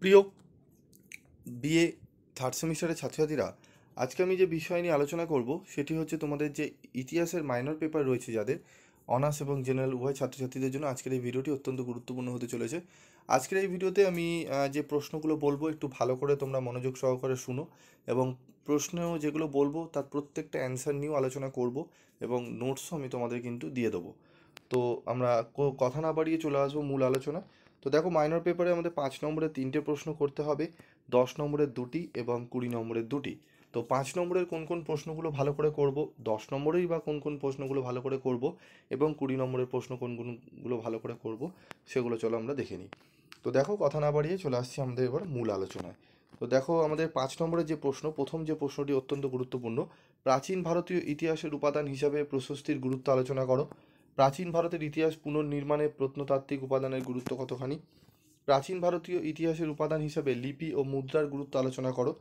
প্রিয় BA third সেমিস্টারের ছাত্রছাত্রীরা, আজকে আমি যে বিষয় নিয়ে আলোচনা করব সেটি হচ্ছে তোমাদের যে ইতিহাসের মাইনর পেপার রয়েছে, যাদের অনার্স এবং জেনারেল উভয় ছাত্রছাত্রীদের জন্য আজকের এই ভিডিওটি অত্যন্ত গুরুত্বপূর্ণ হতে চলেছে। আজকের এই ভিডিওতে আমি যে প্রশ্নগুলো বলবো একটু ভালো করে তোমরা মনোযোগ সহকারে শুনো, এবং প্রশ্ন যেগুলো বলবো তার প্রত্যেকটা অ্যান্সার নিয়েও আলোচনা করব, এবং নোটসও আমি তোমাদের কিন্তু দিয়ে দেবো। তো আমরা কথা না বাড়িয়ে চলে আসবো মূল আলোচনা। তো দেখো, মাইনর পেপারে আমাদের 5 নম্বরের 3টে প্রশ্ন করতে হবে, 10 নম্বরের 2টি এবং 20 নম্বরের 2টি। তো 5 নম্বরের কোন কোন প্রশ্নগুলো ভালো করে করব, 10 নম্বরেই বা কোন কোন প্রশ্নগুলো ভালো করে করব, এবং 20 নম্বরের প্রশ্ন কোন কোনগুলো ভালো করে করব, সেগুলো চলো আমরা দেখে নিই। তো দেখো, কথা না বাড়িয়ে চলে আসছি আমাদের এবার মূল আলোচনায়। তো দেখো, আমাদের 5 নম্বরের যে প্রশ্ন, প্রথম যে প্রশ্নটি অত্যন্ত গুরুত্বপূর্ণ। প্রাচীন ভারতীয় ইতিহাসের উপাদান হিসাবে প্রশস্তির গুরুত্ব আলোচনা করো। প্রাচীন ভারতের ইতিহাস পুনর্নির্মাণে প্রত্নতাত্ত্বিক উপাদানের গুরুত্ব কতখানি? প্রাচীন ভারতীয় ইতিহাসের উপাদান হিসাবে লিপি ও মুদ্রার গুরুত্ব আলোচনা করো।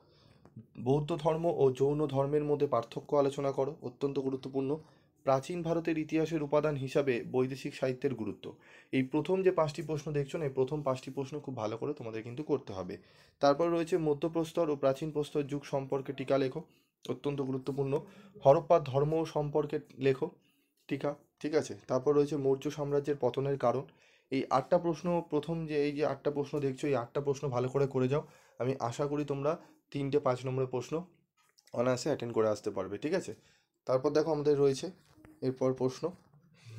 বৌদ্ধ ধর্ম ও জৈন ধর্মের মধ্যে পার্থক্য আলোচনা করো, অত্যন্ত গুরুত্বপূর্ণ। প্রাচীন ভারতের ইতিহাসের উপাদান হিসাবে বৈদেশিক সাহিত্যের গুরুত্ব। এই প্রথম যে 5টি প্রশ্ন দেখছো না, এই প্রথম 5টি প্রশ্ন খুব ভালো করে তোমাদের কিন্তু করতে হবে। তারপর রয়েছে মধ্যপ্রস্তর ও প্রাচীন প্রস্তর যুগ সম্পর্কে টিকা লেখো, অত্যন্ত গুরুত্বপূর্ণ। হরপ্পা ধর্ম সম্পর্কে লেখো টিকা, ঠিক আছে। তারপর রয়েছে মৌর্য সাম্রাজ্যের পতনের কারণ। এই 8টা প্রশ্ন, প্রথম যে এই যে 8টা প্রশ্ন দেখছো, এই 8টা প্রশ্ন ভালো করে করে যাও। আমি আশা করি তোমরা 3টে 5 নম্বরের প্রশ্ন অনায়াসে অ্যাটেন্ড করে আসতে পারবে, ঠিক আছে। তারপর দেখো, আমাদের রয়েছে এরপর প্রশ্ন,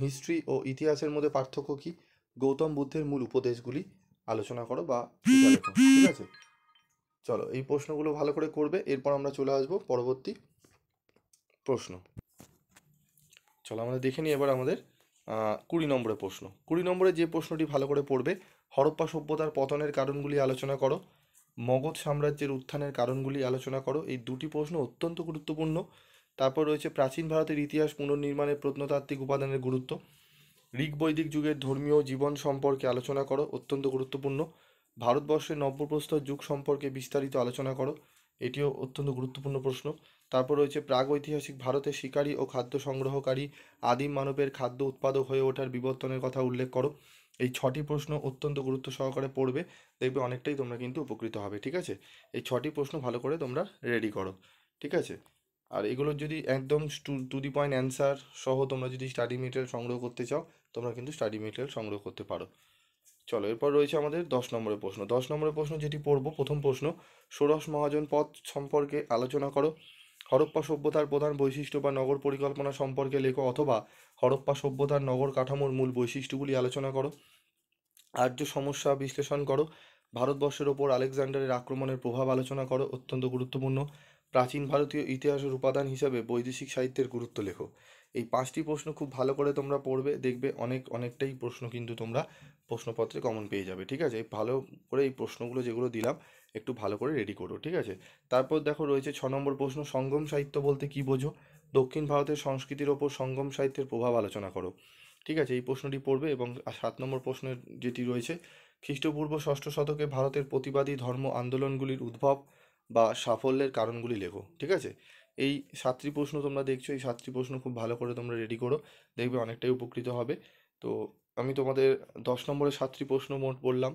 হিস্ট্রি ও ইতিহাসের মধ্যে পার্থক্য কী? গৌতম বুদ্ধের মূল উপদেশগুলি আলোচনা করো বা টিকা লেখো, ঠিক আছে। চলো, এই প্রশ্নগুলো ভালো করে করবে। এরপর আমরা চলে আসবো পরবর্তী প্রশ্ন। চলো আমরা দেখে নিই এবার আমাদের 20 নম্বরের প্রশ্ন। 20 নম্বরে যে প্রশ্নটি ভালো করে পড়বে, হরপ্পা সভ্যতার পতনের কারণগুলি আলোচনা করো। মগধ সাম্রাজ্যের উত্থানের কারণগুলি আলোচনা করো। এই দুটি প্রশ্ন অত্যন্ত গুরুত্বপূর্ণ। তারপর রয়েছে প্রাচীন ভারতের ইতিহাস পুনর্নির্মাণের প্রত্নতাত্ত্বিক উপাদানের গুরুত্ব। ঋগ বৈদিক যুগের ধর্মীয় জীবন সম্পর্কে আলোচনা করো, অত্যন্ত গুরুত্বপূর্ণ। ভারতবর্ষের নব্যপ্রস্তর যুগ সম্পর্কে বিস্তারিত আলোচনা করো, এটিও অত্যন্ত গুরুত্বপূর্ণ প্রশ্ন। তারপর রয়েছে প্রাগৈতিহাসিক ভারতের শিকারী ও খাদ্য সংগ্রহকারী আদিম মানবের খাদ্য উৎপাদক হয়ে ওঠার বিবর্তনের কথা উল্লেখ করো। এই 6টি প্রশ্ন অত্যন্ত গুরুত্ব সহকারে পড়বে, দেখবে অনেকটাই তোমরা কিন্তু উপকৃত হবে, ঠিক আছে। এই 6টি প্রশ্ন ভালো করে তোমরা রেডি করো, ঠিক আছে। আর এগুলোর যদি একদম টু দি পয়েন্ট অ্যান্সার সহ তোমরা যদি স্টাডি মেটেরিয়াল সংগ্রহ করতে চাও, তোমরা কিন্তু স্টাডি মেটেরিয়াল সংগ্রহ করতে পারো। চলো, এরপর রয়েছে আমাদের 10 নম্বরের প্রশ্ন। 10 নম্বরের প্রশ্ন যেটি পড়বো, প্রথম প্রশ্ন, ষোড়শ মহাজন পথ সম্পর্কে আলোচনা করো। হরপ্পা সভ্যতার প্রধান বৈশিষ্ট্য বা নগর পরিকল্পনা সম্পর্কে লেখো, অথবা হরপ্পা সভ্যতার নগর কাঠামোর মূল বৈশিষ্ট্যগুলি আলোচনা করো। আর্য সমস্যা বিশ্লেষণ করো। ভারতবর্ষের ওপর আলেকজান্ডারের আক্রমণের প্রভাব আলোচনা করো, অত্যন্ত গুরুত্বপূর্ণ। প্রাচীন ভারতীয় ইতিহাসের উপাদান হিসাবে বৈদেশিক সাহিত্যের গুরুত্ব লেখো। এই 5টি প্রশ্ন খুব ভালো করে তোমরা পড়বে, দেখবে অনেকটাই প্রশ্ন কিন্তু তোমরা প্রশ্নপত্রে কমন পেয়ে যাবে, ঠিক আছে। ভালো করে এই প্রশ্নগুলো যেগুলো দিলাম একটু ভালো করে রেডি করো, ঠিক আছে। তারপর দেখো রয়েছে 6 নম্বর প্রশ্ন, সঙ্গম সাহিত্য বলতে কী বোঝো? দক্ষিণ ভারতের সংস্কৃতির ওপর সঙ্গম সাহিত্যের প্রভাব আলোচনা করো, ঠিক আছে। এই প্রশ্নটি পড়বে। এবং 7 নম্বর প্রশ্নের যেটি রয়েছে, খ্রিস্টপূর্ব ষষ্ঠ শতকে ভারতের প্রতিবাদী ধর্ম আন্দোলনগুলির উদ্ভব বা সাফল্যের কারণগুলি লেখো, ঠিক আছে। এই 7টি প্রশ্ন তোমরা দেখছো, এই 7টি প্রশ্ন খুব ভালো করে তোমরা রেডি করো, দেখবে অনেকটাই উপকৃত হবে। তো আমি তোমাদের 10 নম্বরে 7টি প্রশ্ন মোট বললাম,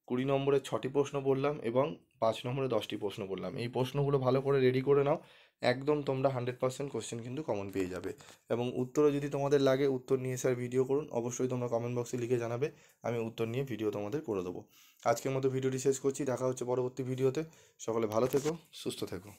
20 নম্বরে 6টি প্রশ্ন বললাম, এবং 5 নম্বরে 10টি প্রশ্ন বললাম। এই প্রশ্নগুলো ভালো করে রেডি করে নাও, একদম তোমরা 100% কোশ্চেন কিন্তু কমন পেয়ে যাবে। এবং উত্তরও যদি তোমাদের লাগে, উত্তর নিয়ে স্যার ভিডিও করুন, অবশ্যই তোমরা কমেন্ট বক্সে লিখে জানাবে, আমি উত্তর নিয়ে ভিডিও তোমাদের করে দেবো। আজকের মতো ভিডিওটি শেষ করছি, দেখা হচ্ছে পরবর্তী ভিডিওতে। সকলে ভালো থেকো, সুস্থ থেকো।